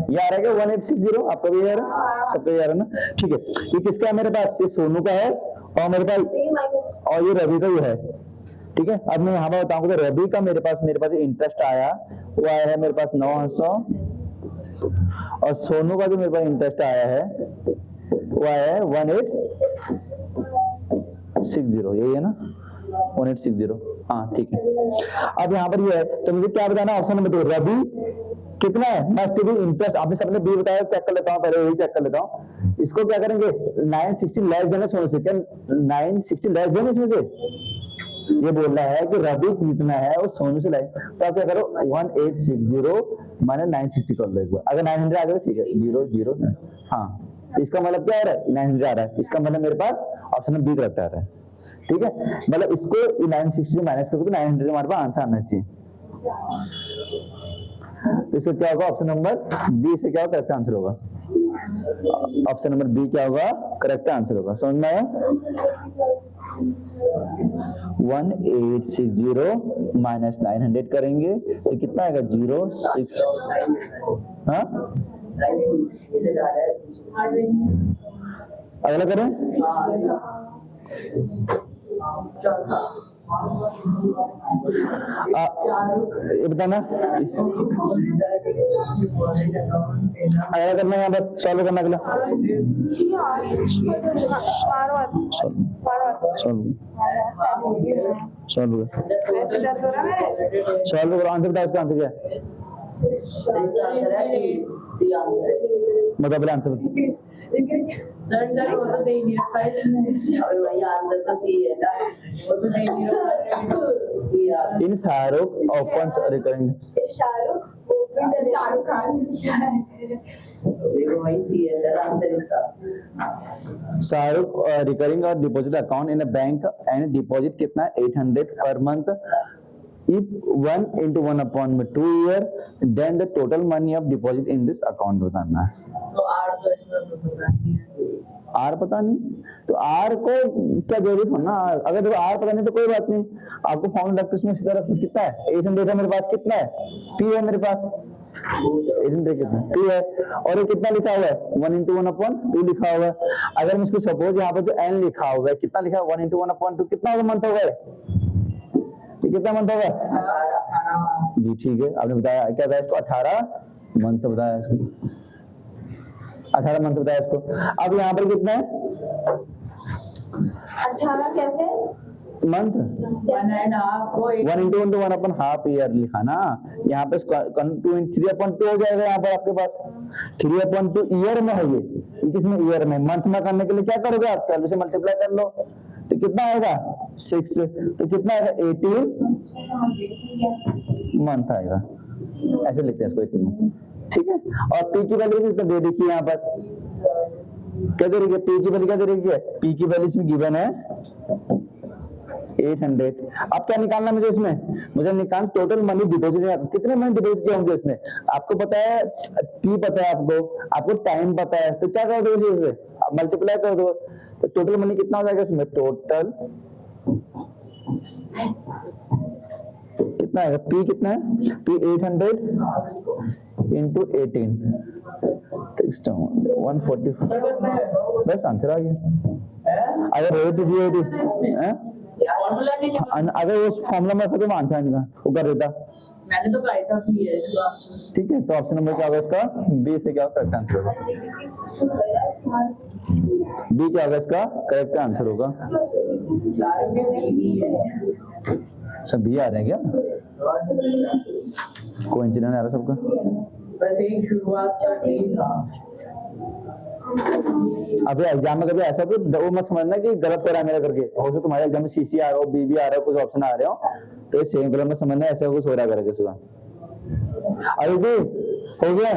ये आ रहा है क्या 1860, आपका भी आ रहा है, सबका भी आ रहा है ना। ठीक है, ये किसका है मेरे पास, ये सोनू का है और मेरे पास, और ये रवि का ही है। ठीक है, अब मैं यहाँ पर बताऊंगा तो रवि का मेरे पास इंटरेस्ट आया, वो आया है मेरे पास 900, और सोनू का जो मेरे पास इंटरेस्ट आया है वो आया है 1860, यही है ना 1860। हाँ ठीक है, अब यहाँ पर ये है, तो मुझे क्या बताना है, ऑप्शन नंबर 2 रवि कितना है, मस्ट बी इंटरेस्ट। आपने सबने बी बताया, चेक कर लेता हूँ पहले, यही चेक कर लेता हूँ। इसको क्या करेंगे, 960 लेस देना सोनू से, क्या 960 लेस देना इसमें से, ये बोल रहा है कि रवि कितना है वो सोनू से लाए, तो आप क्या करो 1860 माइनस 960 कर लो एक बार। अगर 900 आ गया ठीक है, 0 0 हाँ, तो इसका मतलब क्या आ रहा है, 900 आ रहा है। इसका मतलब मेरे पास ऑप्शन बी करेक्ट आ रहा है। ठीक है, मतलब इसको 960 से माइनस करके तो 900 हमारे पास आंसर आना चाहिए। तो इसका क्या होगा, ऑप्शन नंबर बी से क्या होगा, करेक्ट आंसर होगा। ऑप्शन नंबर बी क्या होगा, करेक्ट आंसर होगा। समझ में आया, 1860 माइनस 900 करेंगे तो कितना आएगा, 06। हाँ अगला करें, ये बताना अगर करना है यहाँ पर सॉल्व करना अगला सॉल्व करो आंसर बताओ इसका आंसर क्या है इसका आंसर है सी आंसर है। मतलब पहले आंसर बताओ अभी वही आंसर तो सी है ना, सी आंसर। इन शाहरुख ओपन रिकरिंग शाहरुख खान देखो वही सी है सर आंसर इसका। शाहरुख रिकरिंग और deposit account in a bank and deposit कितना है 800 per month if 1 into 1 upon 2 year then the total money of deposit in this account बताना है। तो आर तो इसमें पता नहीं है। आर पता नहीं तो आर को क्या जरूरत हो ना अगर देखो आर पता नहीं तो कोई बात नहीं आपको फॉर्मूला रख के उसमें सीधा रखो कितना है 800 है मेरे पास कितना है पी है मेरे पास 800 कितना पी है और ये कितना लिखा हुआ है 1 into 1 upon 2 लिखा हुआ है अगर मैं इसको सपोज यहाँ पर जो एन लिखा हुआ है कितना लिखा है 1 into 1 upon 2 कितना मंथ होगा ये कितना मंथ होगा जी ठीक है आपने बताया क्या था इसको 18 मंथ बताया इसको 18 मंथ बताया इसको अब यहाँ पर कितना है 18 कैसे month 1 into 1 to 1 upon half year लिखा ना यहाँ पे 3/2 हो जाएगा यहाँ पर आपके पास 3/2 ईयर में है ये किसमें ईयर में मंथ में करने के लिए क्या करोगे आप कैलकुलेशन मल्टीप्लाई कर लो तो कितना आएगा 6 तो कितना आएगा 18 मंथ आएगा ऐसे लिखते हैं इसको 18 मंथ ठीक है और पी की वैल्यू कितना दे रखी है यहाँ पर क्या दे रखी है पी की वैल्यू क्या दे रखी है पी की वैल्यू इसमें गिवन है 800 अब क्या निकालना मुझे इसमें मुझे निकाल टोटल मनी डिपॉजिट कितने मनी डिपॉजिट किए होंगे इसमें आपको पता है पी पता है आपको टाइम पता है तो क्या कर दो इसे मल्टीप्लाई कर दो तो टोटल मनी कितना हो जाएगा इसमें टोटल कितना आएगा पी कितना है पी 800 इंटू 18 140 बस आंसर आ गया अगर रेट दिए अगर उस फॉर्मूला में रखा तो आंसर निकाल वो कर देता मैंने तो कहा था कि ये इसका ठीक है तो ऑप्शन नंबर क्या होगा इसका बी से क्या करेक्ट आंसर होगा बी क्या होगा इसका करेक्ट आंसर होगा चारों के नहीं है। सब बी आ रहे हैं क्या कोइंसिडेंस आ रहा है सबका बस एक शुरुआत का ठीक था। अभी एग्जाम में कभी ऐसा तो वो मत समझना कि गलत करा मेरा करके हो सकता तुम्हारे एग्जाम में सीसी आ रहा हो बीबी आ रहा हो कुछ ऑप्शन आ रहे हो तो सेम कलर में समझना ऐसा कुछ हो रहा करेगा सुबह अरे भी हो गया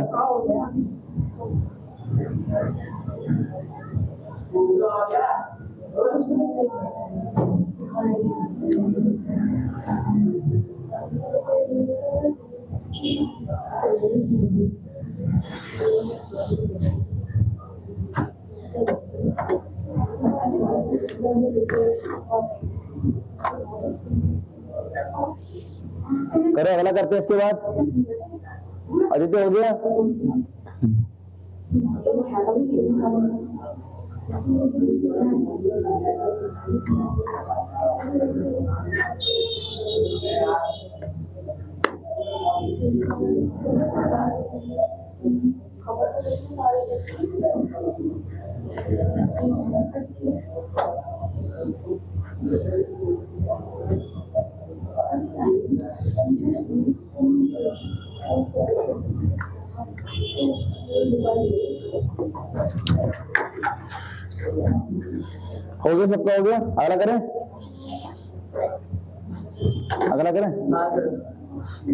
करो अगला करते हैं इसके बाद आदित्य हो गया हो गया सबका हो गया अगला करें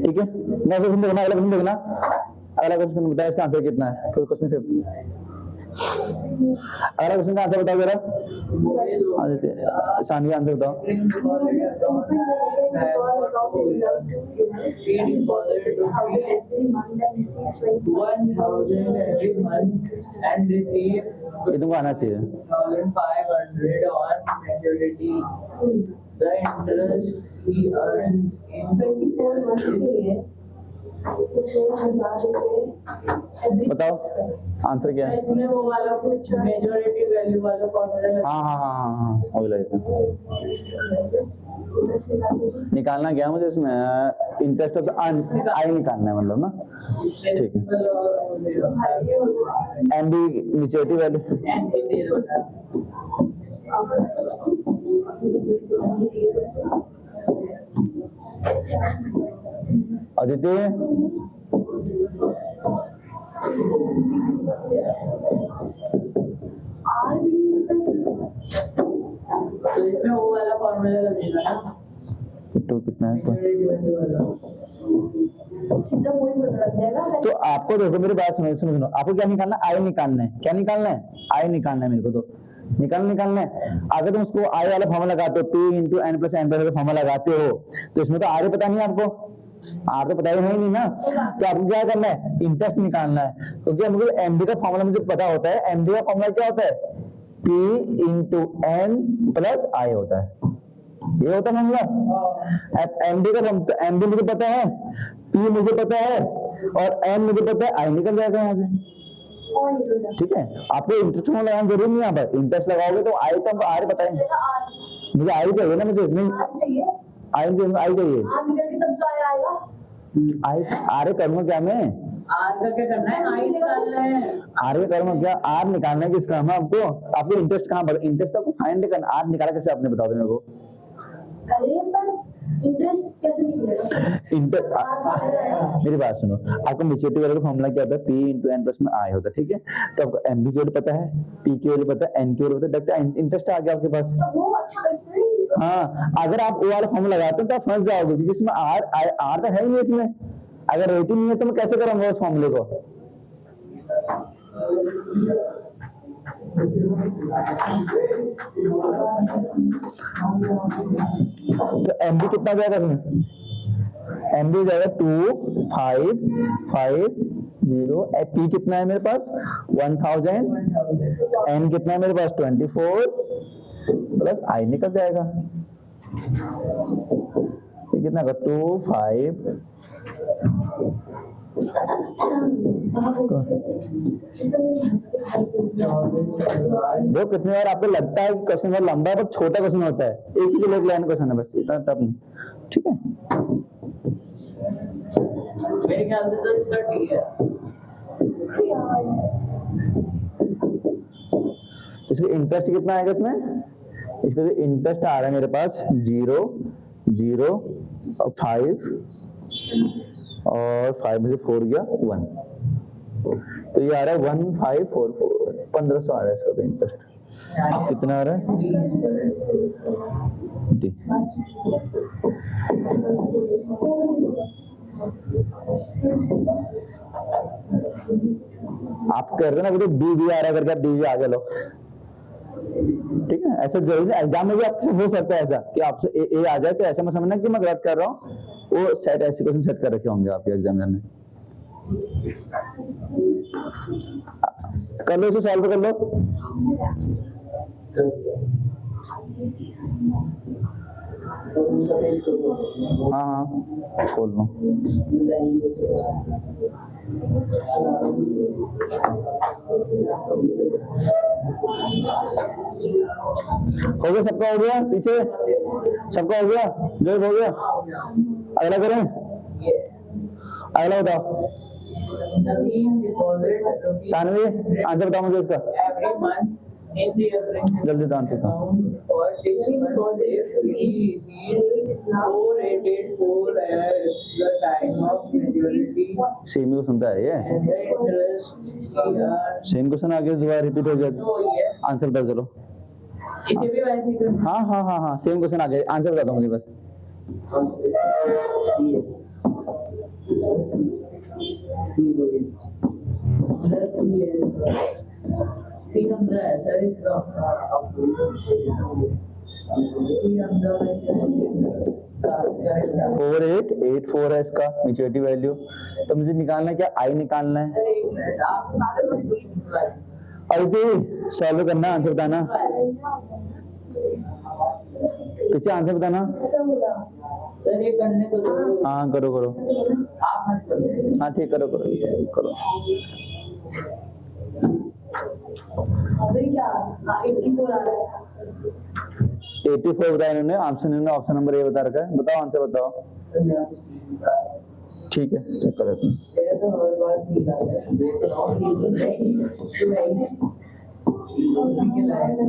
ठीक है नेक्स्ट क्वेश्चन देखना अगला क्वेश्चन देखना अगला क्वेश्चन बताया इसका आंसर कितना है क्वेश्चन फिर अगला क्वेश्चन का आंसर बताओ जरा आदित्य सानिया आंसर बताओ ये तुमको आना चाहिए 1,500 on maturity. The interest he earned in 24 months के लिए उसमें 1000 रुपए बताओ आंसर क्या है? इसमें वो वाला मेजॉरिटी वैल्यू वाला फॉर्मूला हाँ वही लगे निकालना क्या मुझे इसमें इंटरेस्ट ऑफ आई निकालना है मतलब ना ठीक है एमबी मैच्योरिटी वैल्यू अदिति तो इसमें वो वाला फॉर्मूला लगेगा ना तो कितना है कितना वही लग जाएगा तो आपको देखो मेरी बात सुनो आपको क्या निकालना है आई निकालना है क्या निकालना है आई निकालना है मेरे को तो निकालना है अगर तुम उसको आई वाला फॉर्मूला लगाते हो P into N plus n plus formula लगाते हो तो इसमें तो आर पता नहीं आपको आर तो पता ही नहीं ना तो आपको क्या करना है इंटरेस्ट निकालना है क्योंकि मुझे एमडी का फॉर्मूला मुझे पता होता है एमडी का फॉर्मूला क्या होता है P इंटू एन प्लस आई होता है ये होता है फॉर्मूला एमडी का एमडी मुझे पता है P मुझे पता है और एन मुझे पता है आई निकल जाएगा यहाँ से ठीक है आपको इंटरेस्ट में लगाना जरूरी नहीं है पर इंटरेस्ट लगाओगे तो आई तो हमको आर बताएंगे मुझे आई चाहिए ना मुझे आई चाहिए आई आर करूंगा क्या मैं आर का क्या करना है आई निकालना है आर का करूंगा क्या आर निकालना है किसका हम आपको इंटरेस्ट कहाँ इंटरेस्ट आपको फाइंड करना आर निकाला कैसे आपने बता दो मेरे को इंटरेस्ट कैसे निकलेगा मेरी बात सुनो आपको मैच्योरिटी वैल्यू का फॉर्मूला क्या होता है P इंटू एन प्लस में आई होता है ठीक है तो आपको एमबी की वैल्यू पता है P की वैल्यू पता है एन की वैल्यू पता है डायरेक्ट इंटरेस्ट आ गया आपके पास वो अच्छा करते हैं हाँ अगर आप वो वाला फॉर्मूला लगाते हो तो आप फंस जाओगे क्योंकि इसमें आर तो है ही नहीं इसमें अगर रेटिंग नहीं है तो मैं कैसे करूंगा उस फॉर्मूले को तो एमबी कितना जाएगा इसमें एमबी जाएगा 2550 पी कितना है मेरे पास 1000 एन कितना है मेरे पास 24 प्लस आई निकल जाएगा ये कितना का 25 जो कितनी बार आपको लगता है कि क्वेश्चन बहुत लंबा है पर छोटा क्वेश्चन होता है एक ही किलो लाइन क्वेश्चन है बस इतना टफ नहीं ठीक है मेरे ख्याल से तो इसका ठीक है इसका इंटरेस्ट कितना आएगा इसमें इसका जो इंटरेस्ट आ रहा है मेरे पास 0 0 5 और 5 में से 4 गया 1 तो ये आ रहा है 1544 1500 आ रहा है इसका तो इंटरेस्ट कितना आ रहा है जी आप कर रहे ना डी भी आ रहा है करके आप डी भी आगे लो ठीक है ऐसा जरूरी एग्जाम में भी आपसे हो सकता है ऐसा कि आपसे ए आ जाए तो ऐसा मैं समझना कि मैं गलत कर रहा हूँ वो सेट ऐसे क्वेश्चन सेट कर रखे होंगे आपके एग्जामिनर ने कर लो इसे सॉल्व कर लो हाँ खोल लो हो गया सबका हो गया पीछे सबका हो गया जो हो गया अगला करें अगला बताओ सानवी आंसर बताओ मुझे इसका जल्दी तो आंसर बताओ सेम को सुनता है ये सेम क्वेश्चन आगे दोबारा रिपीट हो गया आंसर बताओ चलो इसे भी वैसे ही करना हाँ सेम क्वेश्चन आ गया आंसर बता दो मुझे बस फोर 884 है इसका मैच्योरिटी वैल्यू तो मुझे निकालना है क्या आई निकालना है अरे सॉल्व करना आंसर बताना पीछे आंसर बताना सर ये करने को दो। हाँ करो करो, आप मत करो। हाँ ठीक, करो करो करो। अभी क्या 84 आ रहा है। 84 बताया इन्होंने, ऑप्शन नंबर ए बता रखा है। बताओ आंसर बताओ। सर मेरा तो सीधी बात है। ठीक है चेक कर लेते हैं। मेरा तो हर बार ठीक आता है। वो तो नॉन सीधी नहीं सीधी के लायक।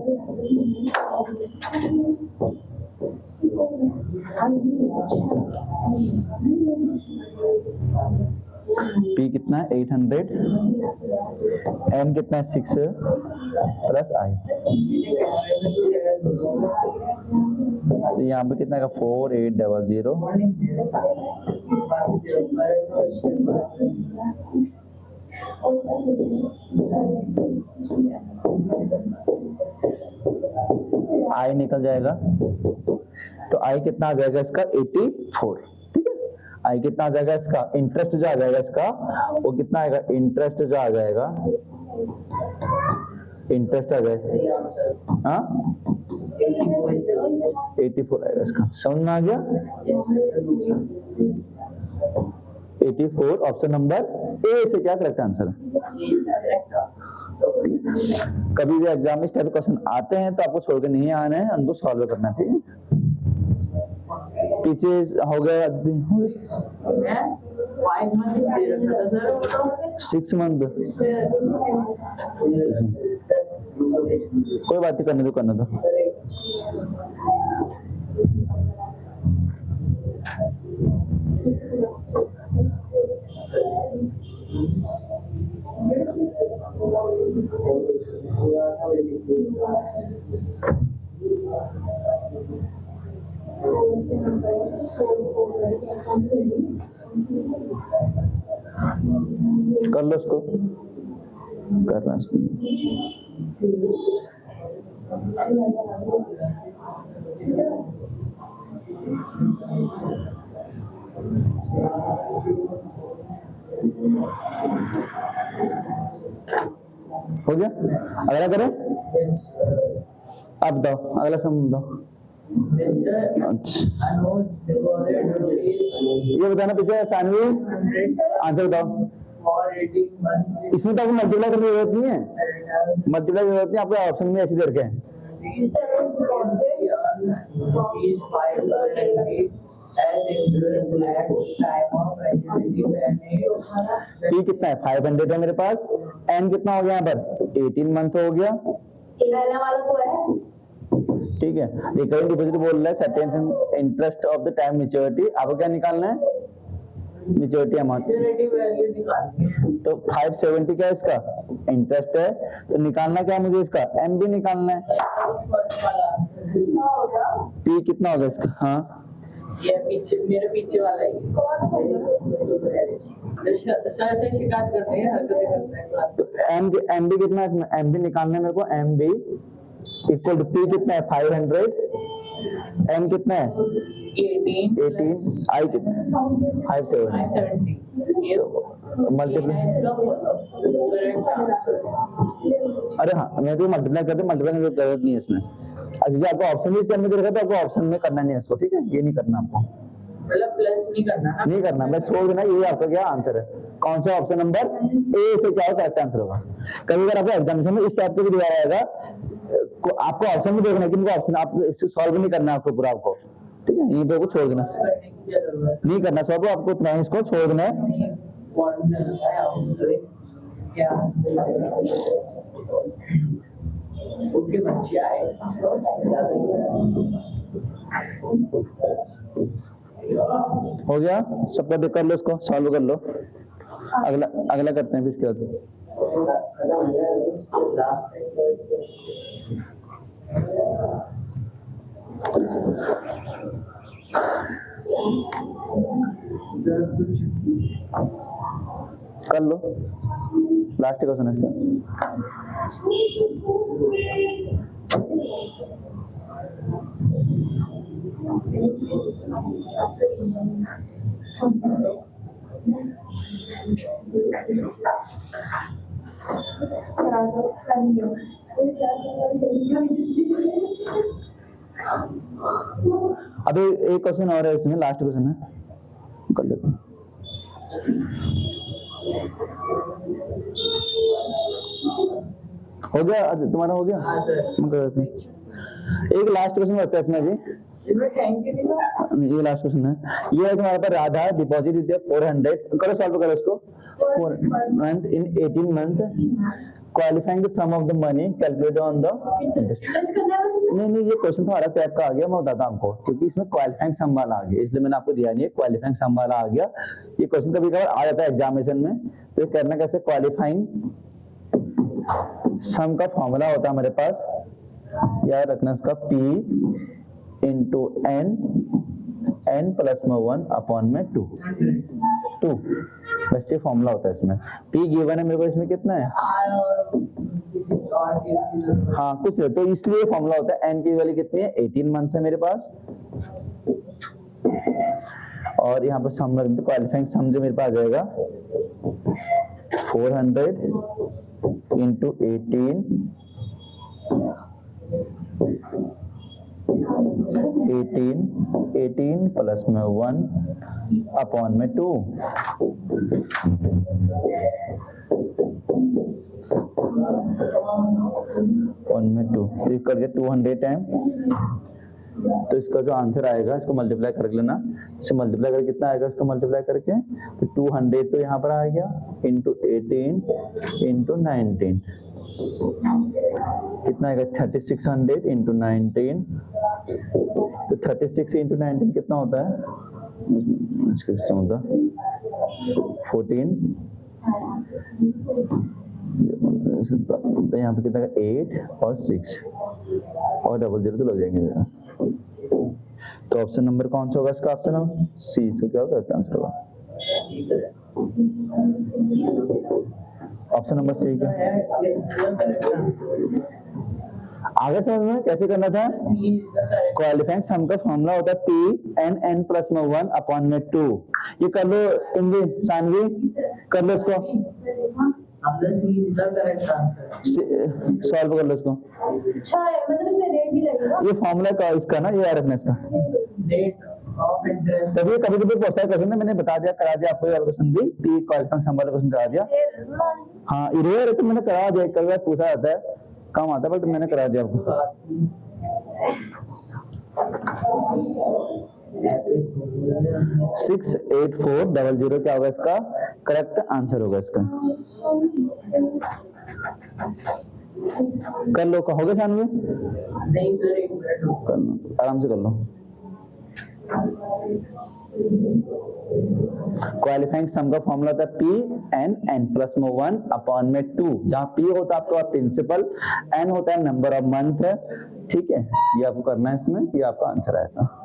पी कितना है 800, एन कितना है 6 प्लस आई, तो यहाँ पे कितना का 4800। आई निकल जाएगा, तो आई कितना आ जाएगा इसका 84। ठीक है, आई कितना आ जाएगा इसका, इंटरेस्ट जो आ जाएगा इसका वो कितना आएगा, इंटरेस्ट जो आ जाएगा, इंटरेस्ट आ जाएगा हाँ 84 आएगा इसका। समझ में आ गया? 84 ऑप्शन नंबर ए से क्या करेक्ट आंसर है। कभी भी एग्जाम में इस टाइप क्वेश्चन आते हैं तो आपको छोड़ के नहीं आना है, उनको सॉल्व करना है। ठीक है, पीछे हो गया 5 मंथ दे रखा था सर। 6 मंथ, कोई बात नहीं, करने दो करने दो। कर लो उसको, करना इसको। हो गया, अगला करें। अब बताओ अगला सम बताओ। अच्छा ये बताना पीछे सानवी, आंसर बताओ। इसमें तो आपको मल्टीप्लाई करने की जरूरत नहीं है, मल्टीप्लाई की जरूरत नहीं, आपको ऑप्शन में ऐसे दे रखे हैं। पी कितना है 500 है मेरे पास, एन कितना हो गया यहाँ पर 18 मंथ हो गया। वाला तो है। ठीक है, रिकरिंग डिपॉजिट बोल रहा है certain interest of the time maturity. आपको क्या निकालना है, मैच्योरिटी अमाउंट। तो 570 क्या है इसका इंटरेस्ट है, तो निकालना क्या है मुझे इसका, एम भी निकालना है। पी कितना होगा इसका, हाँ ये पीछे मेरे पीछे वाला ही सर से शिकायत करते हैं, हरकतें करते हैं क्लास। तो एम बी कितना है इसमें, एम बी निकालना है मेरे को। M B equal to P कितना है 500, एम कितना है 18, आई कितना है 570। मल्टीप्लाई, अरे हाँ मैं तो मल्टीप्लाई करते, मल्टीप्लाई की जरूरत नहीं है इसमें। अगर आपको ऑप्शन भी इस टाइम में दे रखा तो आपको ऑप्शन में करना नहीं है इसको। ठीक है, ये नहीं करना आपको, मतलब प्लस नहीं करना ना, नहीं करना, मैं छोड़ देना। ये आपका क्या आंसर है, कौन सा ऑप्शन नंबर ए से क्या करेक्ट आंसर होगा। कभी अगर आपको एग्जामिनेशन में इस टाइप का भी दिया जाएगा, आपको ऑप्शन भी देखना है कि ऑप्शन आप सॉल्व नहीं करना आपको पूरा आपको। ठीक है, यहीं पे छोड़ देना, नहीं करना सॉल्व, आपको उतना ही इसको छोड़ देना है। उसके बच्चे आए हो गया सबका, देख कर लो इसको, सॉल्व कर लो। अगला अगला करते हैं फिर इसके बाद। कर लो, लास्ट क्वेश्चन है इसका। अभी एक क्वेश्चन और है इसमें, लास्ट क्वेश्चन है, कर लेते हैं। हो गया तुम्हारा, हो गया? हाँ सर। मैं कर देता हूँ। एक लास्ट क्वेश्चन बचता है इसमें अभी, ये लास्ट क्वेश्चन है। ये है तुम्हारे पास राधा डिपॉजिट विद 400, करो सॉल्व करो इसको। 4 month in 18 month, qualifying the sum of the money calculated on the interest। नहीं ये क्वेश्चन तुम्हारा टाइप का आ गया, मैं बताता हूँ आपको, क्योंकि इसमें क्वालिफाइंग सम वाला आ गया, इसलिए मैंने आपको दिया नहीं है। क्वालिफाइंग सम वाला आ गया, ये क्वेश्चन कभी कभार आ जाता है एग्जामिनेशन में, तो ये करना कैसे, क्वालिफाइंग सम का फॉर्मूला होता है हमारे पास, याद रखना इसका P इंटू n प्लस में 1 अपॉन में 2 बस ये फॉर्मूला होता है इसमें। P गिवन है मेरे को, इसमें कितना है, हाँ कुछ है, तो इसलिए फॉर्मूला होता है। n की वैल्यू कितनी है, 18 मंथ है मेरे पास, और यहाँ पर सम रख दो, क्वालिफाइंग सम जो मेरे पास आ जाएगा 400 इंटू 18 प्लस में 1 अपॉन में 2 तो ये करके 200 टाइम, तो इसका जो आंसर आएगा इसको मल्टीप्लाई कर लेना, इसे मल्टीप्लाई करके कितना आएगा, इसको मल्टीप्लाई करके तो 200 तो यहाँ पर आ गया इंटू 18 इंटू 19 कितना आएगा, 3600 इंटू 19, तो 36 इंटू 19 कितना होता है, इसका होता 14, तो यहाँ पे कितना 8 और 6 और 00 तो लग जाएंगे। तो ऑप्शन नंबर कौन सा होगा इसका, ऑप्शन नंबर सी, इसको क्या होगा आंसर होगा, ऑप्शन नंबर सी क्या आगे समझ में कैसे करना था। क्वालिफाइंग सम का फॉर्मूला होता है P n प्लस में 1 अपॉन में 2। ये कर लो तुम भी, सानवी कर लो इसको, सॉल्व कर लो इसको। अच्छा है, मतलब इसमें रेट भी लगेगा, ये फॉर्मूला का इसका ना, ये याद रखना इसका, तभी कभी कभी पूछता है क्वेश्चन, मैंने बता दिया, करा दिया आपको ये वाला क्वेश्चन भी, P क्वालिफाइंग सम वाला क्वेश्चन करा दिया। हाँ इरेयर है तो मैंने करा दिया, कल बार पूछा जाता है, कम आता है, बट मैंने करा दिया आपको। 68400 क्या होगा इसका करेक्ट आंसर होगा इसका। कर लो, कहोगे सानवी? नहीं सर, एक मिनट कर लो, आराम से कर लो। क्वालिफाइंग सम का फॉर्मूला था P n प्लस में 1 अपॉन में 2, जहाँ P होता है आपका प्रिंसिपल, n होता है नंबर ऑफ मंथ, ठीक है, ये आपको करना है इसमें, ये आपका आंसर आएगा।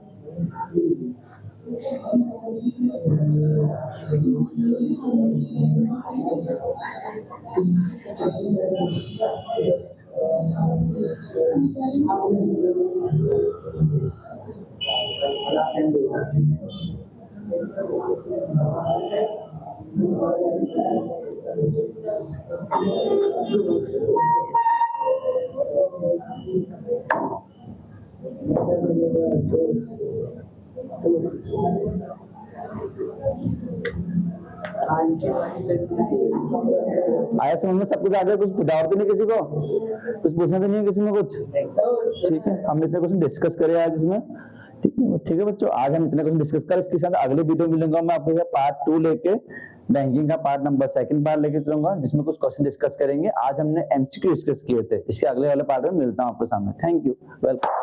आया समझ में, सब कुछ आ गया, कुछ डाउट तो नहीं किसी को, कुछ पूछना तो नहीं है किसी में कुछ, ठीक है। हमने इतने क्वेश्चन डिस्कस करे आज इसमें, ठीक है बच्चों, आज हम इतने क्वेश्चन डिस्कस कर, इसके साथ अगले वीडियो मिलूंगा मैं आपके साथ पार्ट 2 लेके, बैंकिंग का पार्ट नंबर 2 पार्ट लेके चलूंगा, जिसमें कुछ क्वेश्चन डिस्कस करेंगे। आज हमने एमसीक्यू डिस्कस किए थे, इसके अगले वाले पार्ट में मिलता हूं आपके सामने। Thank you, welcome.